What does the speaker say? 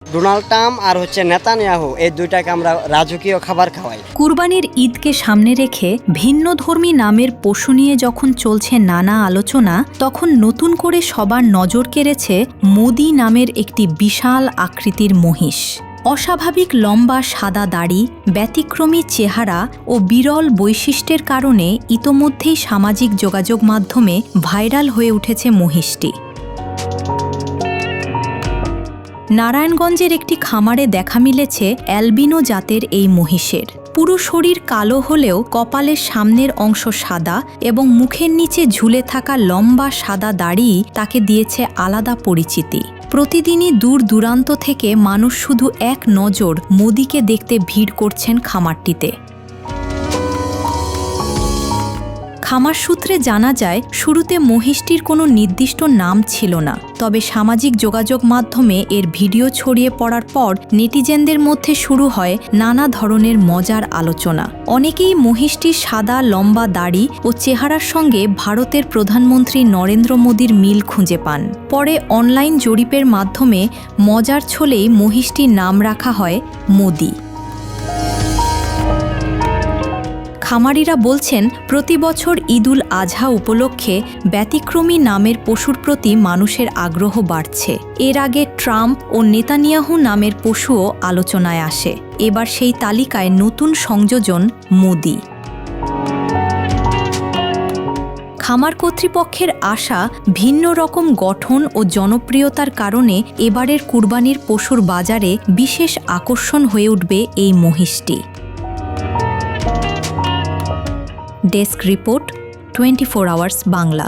Donald Trump আর Netanyahu এই দুইটাকে আমরা রাজকীয় খাবার খাওয়াই। কুরবানির ঈদকে সামনে রেখে ভিন্নধর্মী নামের পশু নিয়ে যখন চলছে নানা আলোচনা, তখন নতুন করে সবার নজর কেড়েছে মোদি নামের একটি বিশাল আকৃতির মহিষ। অস্বাভাবিক লম্বা সাদা দাড়ি, ব্যতিক্রমী চেহারা ও বিরল বৈশিষ্ট্যের কারণে ইতোমধ্যেই সামাজিক যোগাযোগ মাধ্যমে ভাইরাল হয়ে উঠেছে মহিষটি। নারায়ণগঞ্জের একটি খামারে দেখা মিলেছে অ্যালবিনো জাতের এই মহিষের। পুরো শরীর কালো হলেও কপালের সামনের অংশ সাদা এবং মুখের নিচে ঝুলে থাকা লম্বা সাদা দাড়ি তাকে দিয়েছে আলাদা পরিচিতি। প্রতিদিনই দূর দূরান্ত থেকে মানুষ শুধু এক নজর মোদিকে দেখতে ভিড় করছেন খামারটিতে। খামার সূত্রে জানা যায়, শুরুতে মহিষটির কোনো নির্দিষ্ট নাম ছিল না, তবে সামাজিক যোগাযোগ মাধ্যমে এর ভিডিও ছড়িয়ে পড়ার পর নেটিজেনদের মধ্যে শুরু হয় নানা ধরনের মজার আলোচনা। অনেকেই মহিষটির সাদা লম্বা দাড়ি ও চেহারার সঙ্গে ভারতের প্রধানমন্ত্রী নরেন্দ্র মোদীর মিল খুঁজে পান। পরে অনলাইন জরিপের মাধ্যমে মজার ছলেই মহিষটির নাম রাখা হয় মোদি। খামারিরা বলছেন, প্রতি বছর ঈদুল আজহা উপলক্ষে ব্যতিক্রমী নামের পশুর প্রতি মানুষের আগ্রহ বাড়ছে। এর আগে ট্রাম্প ও নেতানিয়াহু নামের পশুও আলোচনায় আসে। এবার সেই তালিকায় নতুন সংযোজন মোদি। খামার কর্তৃপক্ষের আশা, ভিন্ন রকম গঠন ও জনপ্রিয়তার কারণে এবারের কুরবানির পশুর বাজারে বিশেষ আকর্ষণ হয়ে উঠবে এই মহিষটি। Desk report, 24 hours Bangla.